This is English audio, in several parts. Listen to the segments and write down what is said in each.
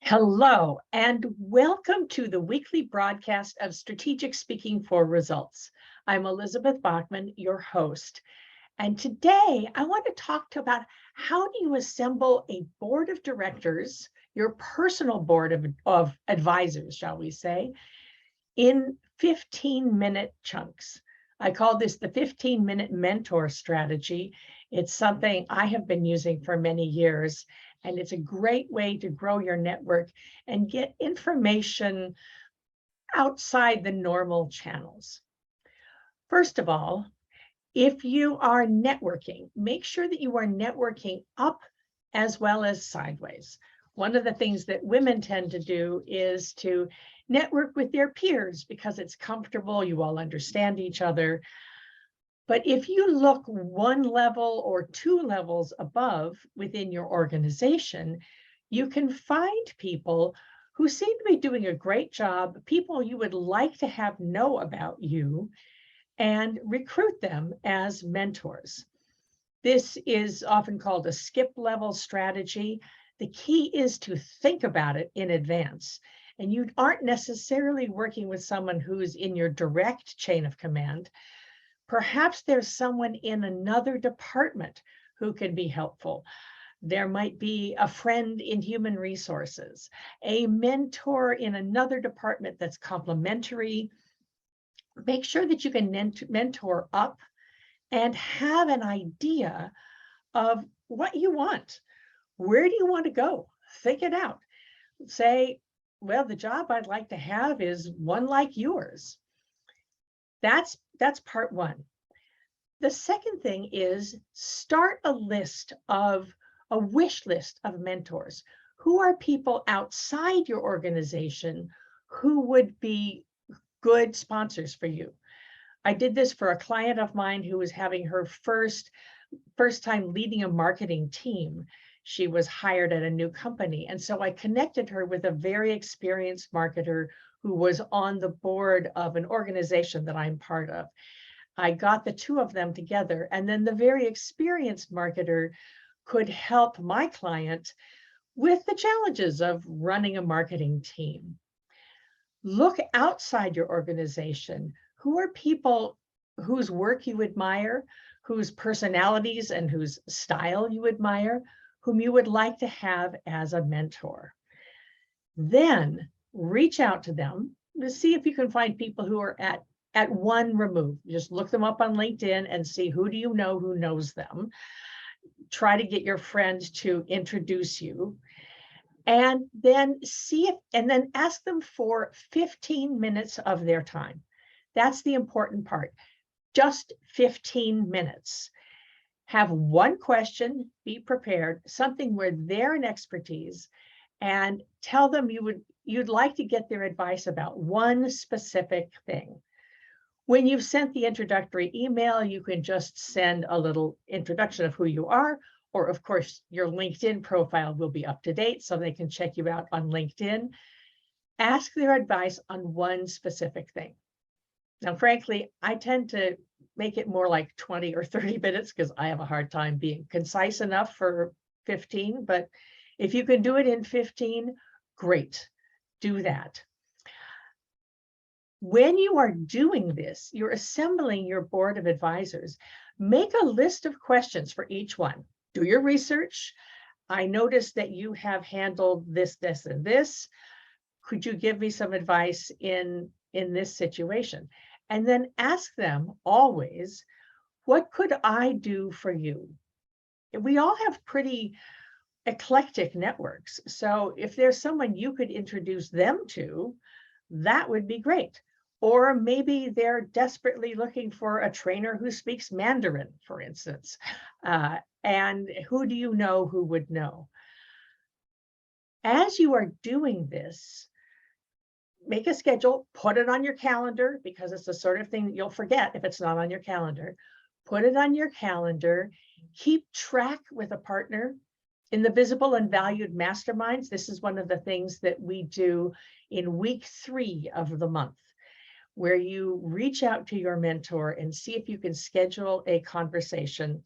Hello, and welcome to the weekly broadcast of Strategic Speaking for Results. I'm Elizabeth Bachman, your host. And today I want to talk about how do you assemble a board of directors, your personal board of advisors, shall we say, in 15-minute chunks. I call this the 15-minute mentor strategy. It's something I have been using for many years, and it's a great way to grow your network and get information outside the normal channels. First of all, if you are networking, make sure that you are networking up as well as sideways. One of the things that women tend to do is to network with their peers because it's comfortable, you all understand each other. But if you look one level or two levels above within your organization, you can find people who seem to be doing a great job, people you would like to have know about you, and recruit them as mentors. This is often called a skip level strategy. The key is to think about it in advance. And you aren't necessarily working with someone who's in your direct chain of command. Perhaps there's someone in another department who can be helpful. There might be a friend in human resources, a mentor in another department that's complementary. Make sure that you can mentor up and have an idea of what you want. Where do you want to go? Think it out. Say, well, the job I'd like to have is one like yours. That's part one. The second thing is start a wish list of mentors. Who are people outside your organization who would be good sponsors for you? I did this for a client of mine who was having her first time leading a marketing team. She was hired at a new company. And so I connected her with a very experienced marketer who was on the board of an organization that I'm part of. I got the two of them together, and then the very experienced marketer could help my client with the challenges of running a marketing team. Look outside your organization. Who are people whose work you admire, whose personalities and whose style you admire, whom you would like to have as a mentor? Then reach out to them to see if you can find people who are at one remove. Just look them up on LinkedIn and see who do you know who knows them. Try to get your friends to introduce you. And then ask them for 15 minutes of their time. That's the important part. Just 15 minutes. Have one question, be prepared, something where they're an expertise, and tell them you'd like to get their advice about one specific thing. When you've sent the introductory email, you can just send a little introduction of who you are, or of course, your LinkedIn profile will be up to date so they can check you out on LinkedIn. Ask their advice on one specific thing. Now, frankly, I tend to make it more like 20 or 30 minutes because I have a hard time being concise enough for 15, but if you can do it in 15, great, do that. When you are doing this, you're assembling your board of advisors. Make a list of questions for each one. Do your research. I noticed that you have handled this, this, and this. Could you give me some advice in this situation? And then ask them always, what could I do for you? We all have pretty eclectic networks. So if there's someone you could introduce them to, that would be great. Or maybe they're desperately looking for a trainer who speaks Mandarin, for instance. And who do you know who would know? As you are doing this, make a schedule, put it on your calendar, because it's the sort of thing that you'll forget if it's not on your calendar. Put it on your calendar. Keep track with a partner. In the Visible and Valued Masterminds, this is one of the things that we do in week 3 of the month, where you reach out to your mentor and see if you can schedule a conversation.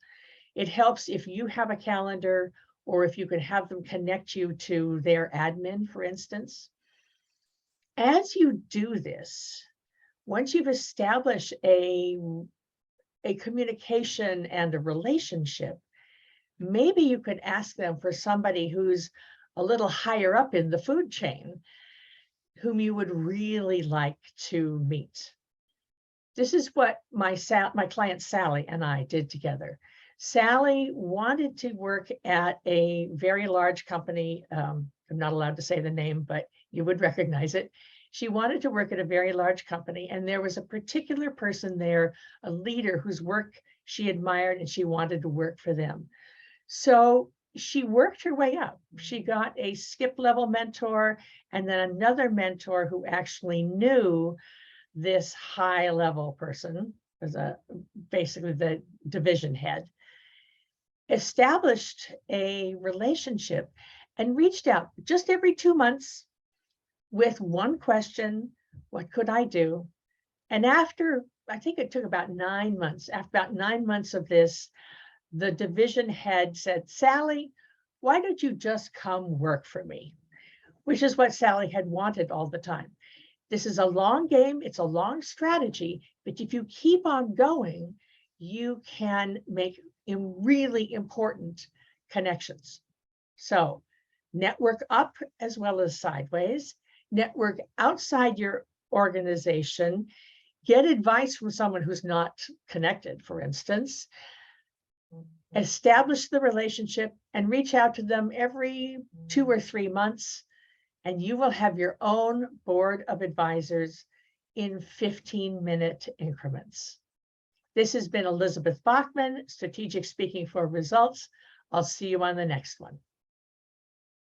It helps if you have a calendar or if you could have them connect you to their admin, for instance. As you do this, once you've established a communication and a relationship, maybe you could ask them for somebody who's a little higher up in the food chain, whom you would really like to meet. This is what my client Sally and I did together. Sally wanted to work at a very large company. I'm not allowed to say the name, but you would recognize it. She wanted to work at a very large company, and there was a particular person there, a leader whose work she admired, and she wanted to work for them. So she worked her way up. She got a skip level mentor and then another mentor who actually knew this high level person, as basically the division head, established a relationship and reached out just every 2 months with one question: what could I do? And after, I think it took about 9 months, after about 9 months of this, the division head said, Sally, why don't you just come work for me? Which is what Sally had wanted all the time. This is a long game, it's a long strategy, but if you keep on going, you can make really important connections. So network up as well as sideways, network outside your organization, get advice from someone who's not connected, for instance, establish the relationship and reach out to them every 2 or 3 months, and you will have your own board of advisors in 15-minute increments. This has been Elizabeth Bachman, Strategic Speaking for Results. I'll see you on the next one.